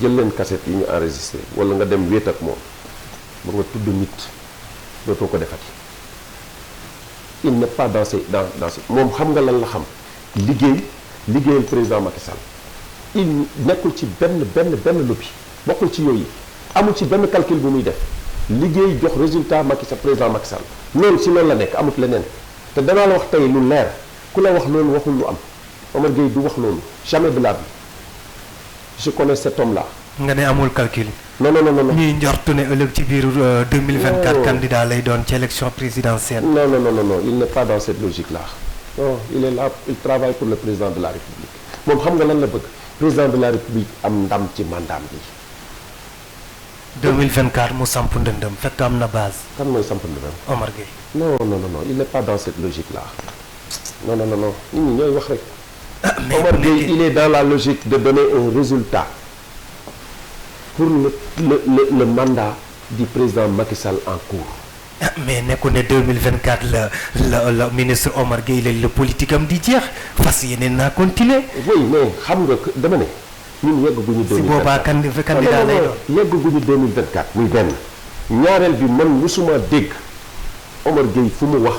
Speaker 2: jël leen cassette yi ñu enregistré wala nga dem wéet ak moom. ba nga tudd nit dootoo ko defati il n'est pas dans moom xam nga lan la xam liggéeyal président Macky Sall il nekkul ci benn lobby bokkul ci yooyu amul ci benn calcul bu muy def liggéey jox résultat président Macky Sall loolu ci loolu la nekk amut leneen te danaa la wax tey lu leer ku la wax loolu waxul lu am Omar Gueye du wax loolu jamais de la vie je connais cet homme là.
Speaker 1: nga ne amul calcul.
Speaker 2: non
Speaker 1: ñuy njortu ne ëllëg ci biir 2024 candidat lay doon ci élection présidentielle.
Speaker 2: non il n'est pas dans cette logique là non il est là il travaille pour le président de la République moom xam nga lan la bëgg président de la République am ndam ci mandat bi.
Speaker 1: 2024 mu samp ndëndëm fekk am na base.
Speaker 2: kan mooy samp ndëndëm.
Speaker 1: Omar Gueye.
Speaker 2: non il n'est pas dans cette logique là non nit ñi ñooy wax rek. Omar Gueye il est dans la logique de donner un résultat. pour le mandat du président Macky Sall en cours.
Speaker 1: mais nekku ne 2024 la ministre Omar Gueye le politique am di jeex fas yéene naa continuer.
Speaker 2: oui mais xam nga dama ne ñun yeggaguñu 2024
Speaker 1: si boobaa candidat lay doon.
Speaker 2: yeggaguñu 2024 muy benn ñaareel bi man musuma dégg Omar Gueye fu mu wax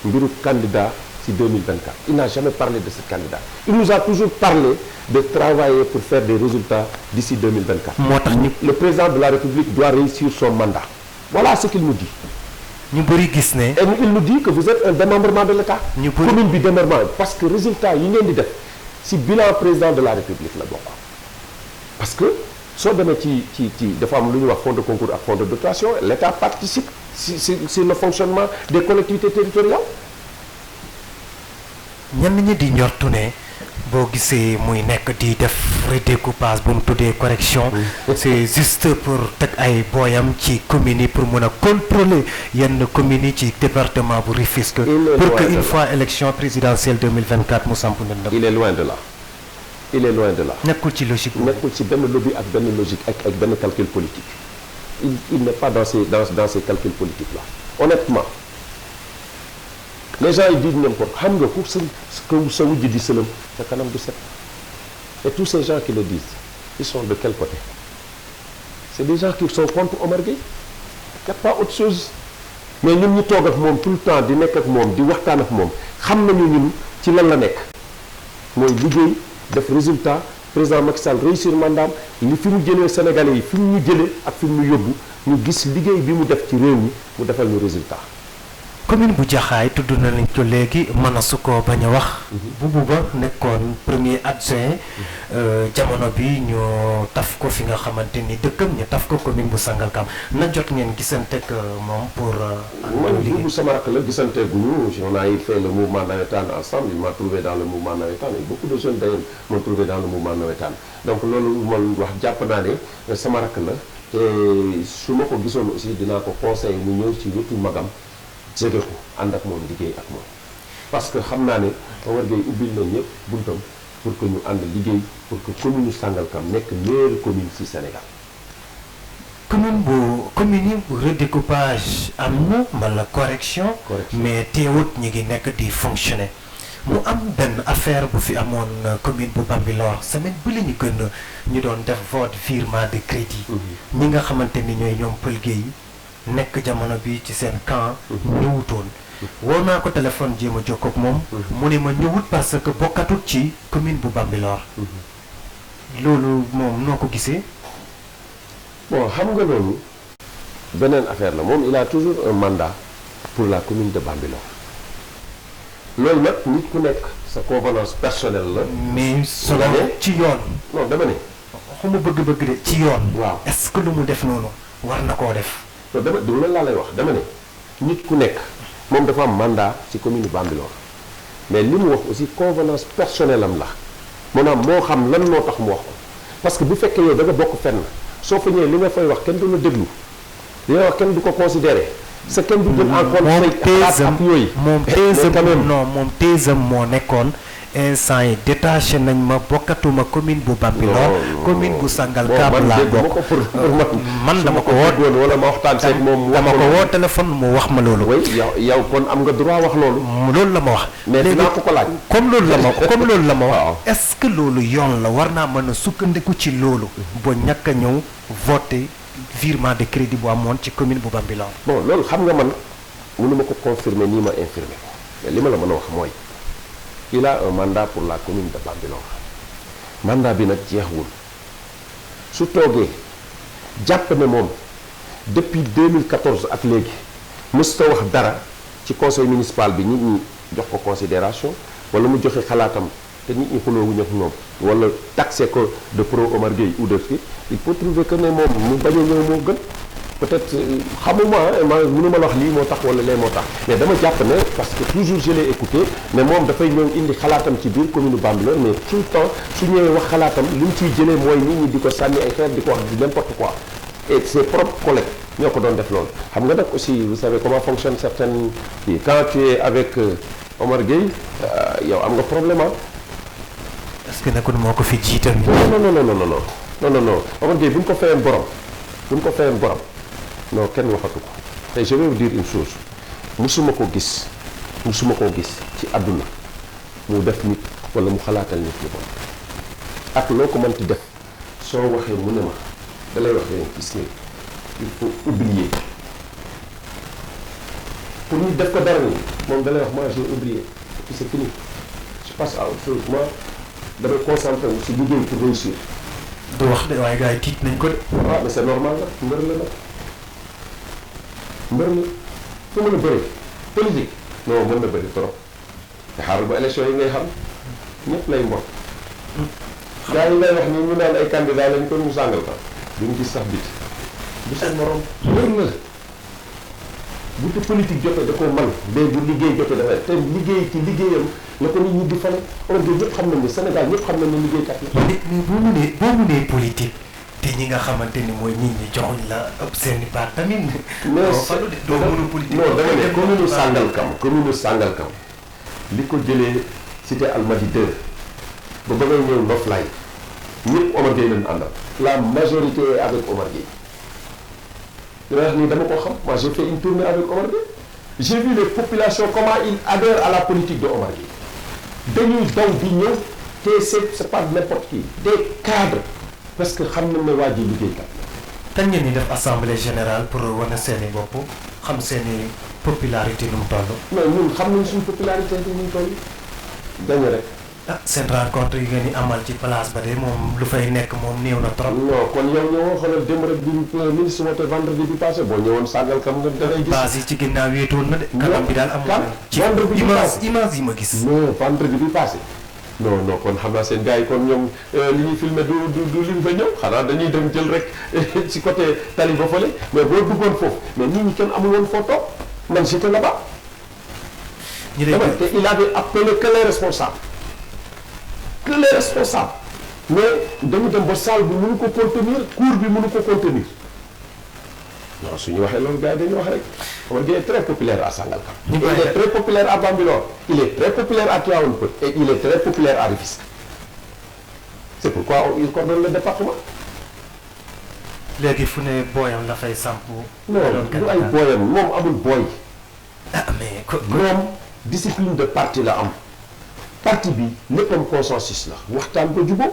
Speaker 2: mbiru candidat ci 2024 il n'a jamais parlé de ce candidat il nous a toujours parlé de travailler pour faire des résultats d'ici 2024.
Speaker 1: moo tax
Speaker 2: le président de la République doit réussir son mandat voilà ce qu'il nous dit.
Speaker 1: ñu bëri gis ne.
Speaker 2: et il nous dit que vous êtes un démembrement de l'État.
Speaker 1: ñu bëri
Speaker 2: commune bi démembrement parce que résultat yi ngeen di def ci bilan président de la République la bokk parce que soo demee ci dafa am lu ñuy wax fonds de concours ak fonds de dotation l'État participe sur le fonctionnement des collectivités territoriales.
Speaker 1: ñenn ñi di njortu ne boo gisee muy nekk di def redécoupage bu mu tuddee correction c'est juste pour teg ay booyam ci communes yi pour mën a contrôler yenn communes yi ci département bu Rufisque pour que une fois élection présidentielle 2024 mu samp ndëndëm.
Speaker 2: il est loin de là. il est loin de là.
Speaker 1: nekkul ci logique boobu.
Speaker 2: nekkul ci benn lobby ak benn logique ak benn calcul politique. il n'est pas dans ces calculs politiques là honnêtement. les gens ils disent n'importe xam nga ku sa wujj di sëlëm sa kanam du set et tous ces gens qui le disent ils sont de quel côté c'est des gens qui sont contre Omar Gueye y a pas autre chose mais ñun ñu toog ak moom tout le temps di nekk ak moom di waxtaan ak moom xam nañu ñun ci lan la nekk mooy liggéey def résultat président Macky Sall réussir mandaam li fi mu jëlee Sénégalais yi fi mu ñu jëlee ak fi mu ñu yóbbu ñu gis liggéey bi mu def ci réew mi mu defal ñu résultat.
Speaker 1: commune bu Jaxaay tudd na lañ ko léegi mën a su ko bañ a wax. Boubou Ba nekkoon premier adjoint jamono bi ñu taf ko fi nga xamante ni dëkkam ñu taf ko commune bu Sangalkam na jot ngeen gisanteeg moom pour.
Speaker 2: man Boubou sama rakk la gisanteeguñu on a fait le mouvement navétane ensemble il m'a trouvé dans le mouvement navétane et beaucoup de jeunes d'ailleurs m'ont trouvé dans le mouvement navétane donc loolu man wax jàpp naa ne sama rakk la te su ma ko gisoon aussi dinaa ko conseiller mu ñëw ci wetu magam. jege ko ànd ak moom liggéey ak moom parce que xam naa ne Omar Gueye ubbil na ñëpp buntam pour que ñu ànd liggéey pour que commune Sangalkam nekk meilleure commune ci Sénégal.
Speaker 1: commune yi bu redécoupage am na wala correction. mais teewut ñi ngi nekk di fonctionner. mu am benn affaire bu fi amoon commune bu Bambilor semaine bi la ñu gën ñu doon def vote virement de crédit. ñi nga xamante ni ñooy ñoom Pël Gueye nekk jamono bi ci seen camp ñëwutoon woo naa ko téléphone jéem a jokkoo ak moom mu ne ma ñëwut parce que bokkatut ci commune bu Bambilor loolu moom noo ko gisee
Speaker 2: bon xam nga loolu beneen affaire la moom il a toujours un mandat pour la commune de Bambilor loolu nag nit ku nekk sa convenance personnelle la
Speaker 1: mais solo ci yoon
Speaker 2: non dama ne
Speaker 1: xuma bëgg-bëgg de ci yoon
Speaker 2: waaw
Speaker 1: est-ce que lu mu def noonu war na koo def
Speaker 2: non dama du loolu laa lay wax dama ne nit ku nekk moom dafa am mandat ci commune Bambilor mais li mu wax aussi convenance personnelle am la maanaam moo xam lan moo tax mu wax ko parce que bu fekkee yow da nga bokk fenn soo fa ñëwee li nga fay wax kenn du la déglu li nga wax kenn du ko considéré sa kenn du jël en compte say xalaat ak yooyu
Speaker 1: moom téesam moo nekkoon instant yi détaché nañ ma bokkatuma commune bu Bambilor commune bu Sangalkam laa bokk man dama ko woo
Speaker 2: wala ma waxtaan seeg moom
Speaker 1: dama ko woo téléphone mu wax ma loolu
Speaker 2: yow kon am nga droit wax loolu
Speaker 1: loolu la ma wax
Speaker 2: mais dinaa ko laaj
Speaker 1: comme loolu la ma wax est-ce que loolu yoon la war naa mën a sukkandiku ci loolu ba ñàkk a ñëw voté virement de crédit bu amoon ci commune bu Bambilor
Speaker 2: bon loolu xam nga man mënuma ko confirmer nii ma infirmer ko mais li ma la mën a wax mooy il a un mandat pour la commune de Bambilor mandat bi nag jeexwul su toogee jàpp ne moom depuis 2014 ak léegi mësta wax dara ci conseil municipal bi nit ñi jox ko considération wala mu joxe xalaatam te nit ñi xuloowuñu ak moom wala taxé ko de pro Omar Gueye ou de fi il faut trouver que ne moom mu bañ a ñëw moo gën peut-être xamuma ma mënuma la wax lii moo tax wala lee moo tax mais dama jàpp ne parce que toujours je l'ai écouté mais moom dafay ñëw indi xalaatam ci biir commune Bambilor mais tout le temps su ñëwee wax xalaatam li mu ciy jëlee mooy nit ñi di ko sànni ay xeer di ko wax di n'importe quoi et ses propres collègues ñoo ko doon def loolu xam nga nag aussi vous savez comment fonctionne certaines kii quand tu es avec Omar Gueye yow am nga problème
Speaker 1: est-ce que nekkul moo ko fi jiital
Speaker 2: non Omar Gueye bu ñu ko fayoon borom non kenn waxatu ko tey je vais vous dire une chose musuma koo gis ci àdduna mu def nit wala mu xalaatal nit lu bon ak loo ko mënti def soo waxee mu ne ma da lay wax leen gis nga il faut oublier pour nit def ko dara ni moom da lay wax moi j'ai oublié et puis c'est fini je passe à autre chose moi damay concentré wu si liggéey pour réussir.
Speaker 1: du wax de waaye gars yi tiit nañ ko de.
Speaker 2: waaw mais c'est normal la mbër la nag mbër la fu mën a bëri politique non mën na bëri trop te xaaral ba élection yi ngay xam ñëpp lay mbor gars yi lay wax ni ñu naan ay candidat lañ ko mu sàngal ka duñu gis sax biti du seen morom mbër la bu te politique jotee da ko man day bu liggéey jotee dafay te liggéey ci liggéeyam la ko nit ñi di fale Omar Gueye ñëpp xam nañ ne Sénégal ñëpp xam nañ ne liggéeykat la.
Speaker 1: mais boo mënee politique te ñi nga xamante ni mooy nit ñi joxuñ la ëpp seen i baat tamit.
Speaker 2: mais
Speaker 1: falu de doo mën a politique.
Speaker 2: non dama ne commune Sangalkam li ko jëlee cité Almadi 2 ba ba ngay ñëw Ndoflaye ñëpp Omar Gueye lañ àndal. la majorité est avec Omar Gueye. dama wax ni dama ko xam moi j'ai fait une tournée avec Omar Gueye. j'ai vu les populations comment ils adhèrent à la politique de Omar Gueye. dañuy daw di ñëw te c'est pas n'importe qui des cadres parce que xam nañ ne waa ji liggéeykat.
Speaker 1: kañ ngeen di def assemblée générale pour wane seen i bopp xam seen i popularité nu mu toll.
Speaker 2: mais ñun xam nañ suñu popularité bi ñu toll dañu rek.
Speaker 1: ah seen rencontre yi ngeen di amal ci place ba de moom lu fay nekk moom néew na trop.
Speaker 2: non kon yow ñëwoo xoolal démb rek bi ministre woote vendredi bi passé boo ñëwoon Sangalkam nga dangay gis.
Speaker 1: base yi ci ginnaaw wéetoon na de. kanam bi daal amul ci image yi ma gis.
Speaker 2: non vendredi bi passé. non kon xam naa seen gars yi kon ñoom li ñuy filmé du li ñu fa ñëw xanaa dañuy dem jël rek ci côté tali ba fële mais boo duggoon foofu mais nit ñi kenn amul woon photo man j'étais là-bas.
Speaker 1: ñu lay
Speaker 2: te il avait appelé que les responsables. mais dañu dem ba salle bi mënu ko contenir cour bi mënu ko contenir non su ñu waxee loolu gars yi dañuy wax rek Omar Gueye est très populaire à Sangalkam. Il est très populaire à Bambilor. Il est très populaire à Tivaouane Peulh et il est très populaire à Rufisque. C'est pourquoi il coordonne le département.
Speaker 1: léegi fu ne booyam la fay samp.
Speaker 2: non du ay booyam moom amul booy.
Speaker 1: ah mais
Speaker 2: moom discipline de parti la am. parti bi léppam consensus la waxtaan ko jubóo.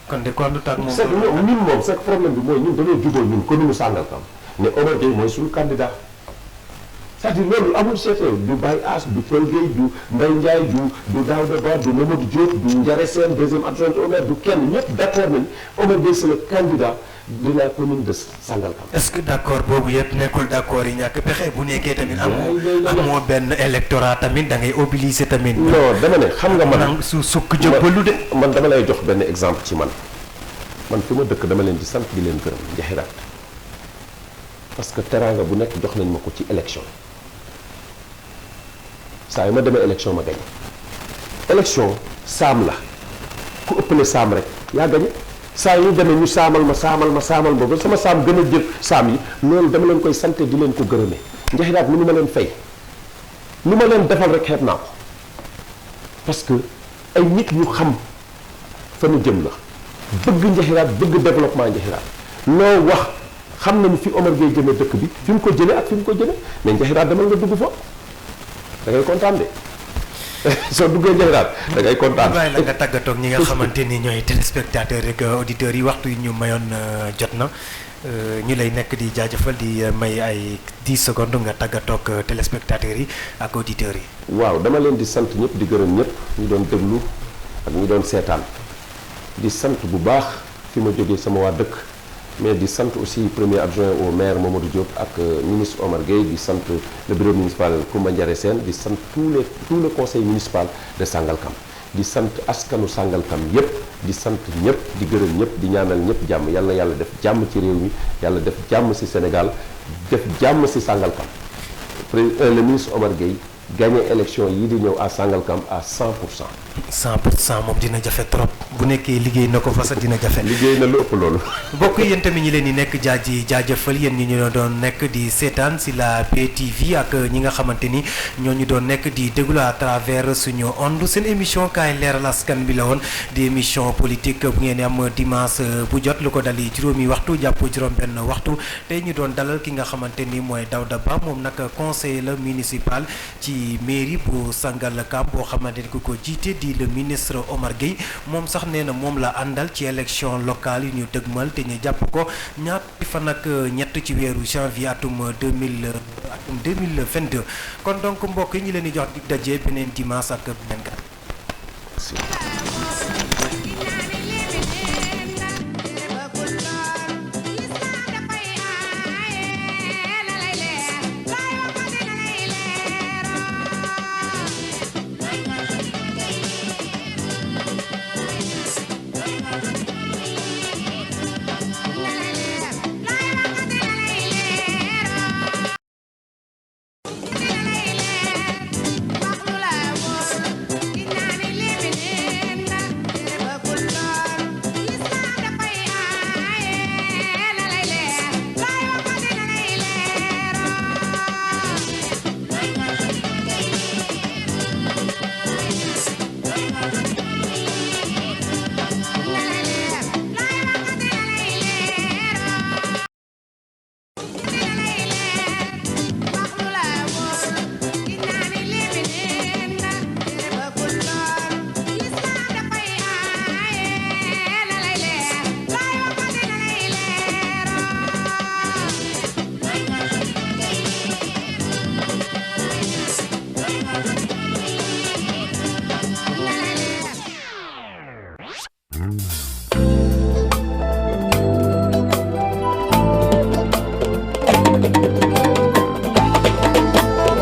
Speaker 1: kon de kon du tag moom.
Speaker 2: c'est ñun moom c'est problème bi mooy ñun dañoo jubóo ñun commune Sangalkam ne Omar Gueye mooy suñu candidat c'est-à-dire loolu amul seete du Baye Ass du Pël Gueye du Mbaye Ndiaye du Daouda Ba du Mamadou Diop du Ndiare Sène deuxième adjoint au maire du kenn ñëpp d'accord nañ Omar Gueye c'est le candidat de la commune de Sangalkam.
Speaker 1: est-ce que d'accord boobu yëpp nekkul d'accord yi ñàkk pexe bu nekkee tamit amoo benn électorat tamit da ngay obligé tamit.
Speaker 2: non dama ne xam nga man
Speaker 1: su sukk jëbbalu de.
Speaker 2: man dama lay jox benn exemple ci man fi ma dëkk dama leen di sant di leen gërëm njaxiraat parce que teraanga bu nekk jox nañ ma ko ci élection saa yu ma demee élection ma gañe élection saam la ku ëppale saam rek yaa gañe saa yu demee ñu saamal ma ba sama saam gën a jël saam yi loolu dama leen koy sante di leen ko gërëmee njaxiraat mënu ma leen fay lu ma leen defal rek xeeb naa ko parce que ay nit ñu xam fa nu jëm la bëgg njaxiraat bëgg développement njaxiraat loo wax xam nañu fi Omar Gueye jëmee dëkk bi fi mu ko jëlee ak fi mu ko jëlee mais njaxiraat demal nga dugg fa da ngay kontaan de soo duggee njaxiraat da ngay kontaan.
Speaker 1: bàyyi la nga tàggatoog ñi nga xamante ni ñooy téléspectateurs rek auditeurs yi waxtu yi ñu mayoon jot na ñu lay nekk di jaajëfal di may ay 10 secondes nga tàggatoog téléspectateurs yi ak auditeurs yi.
Speaker 2: waaw dama leen di sant ñëpp di gërëm ñëpp ñu doon déglu ak ñu doon seetaan di sant bu baax fi ma jógee sama waa dëkk mais di sant aussi premier adjoint au maire Mamadou Diop ak ministre Omar Gueye di sant le bureau municipal Koumba Ndiare Sène di sant tout le conseil municipal de Sangalkam di sant askanu Sangalkam yépp di sant ñëpp di gërëm ñëpp di ñaanal ñëpp jàmm yàlla yàlla def jàmm ci réew mi yàlla def jàmm ci Sénégal def jàmm ci Sangalkam le ministre Omar Gueye gagné élection yi di ñëw à Sangalkam à 100%.
Speaker 1: 100% moom dina jafe trop bu nekkee liggéey na ko fa sax dina jafe.
Speaker 2: liggéey na lu ëpp loolu.
Speaker 1: mbokk yi yéen tamit ñi leen di nekk jaajëfal yéen ñi ñu doon nekk di seetaan si la PTV ak ñi nga xamante ni ñoo ñu doon nekk di déglu à travers suñu onde seen émission kaay leeral askan bi la woon di émission politique bu ngeen di am dimanche bu jot lu ko dali juróomi waxtu jàpp juróom-benn waxtu tey ñu doon dalal ki nga xamante ni mooy Daouda Ba moom nag conseiller la municipal ci mairie bu Sangalkam boo xamante ni ku ko jiite di le ministre Omar Gueye moom sax nee na moom la àndal ci élection locale yi ñu dëgmal te ñu jàpp ko ñaar fan ak ñett ci weeru janvier atum 2022 kon donc mbokk yi ñu leen di jox dig daje beneen dimanche ak beneen gan. Thank you.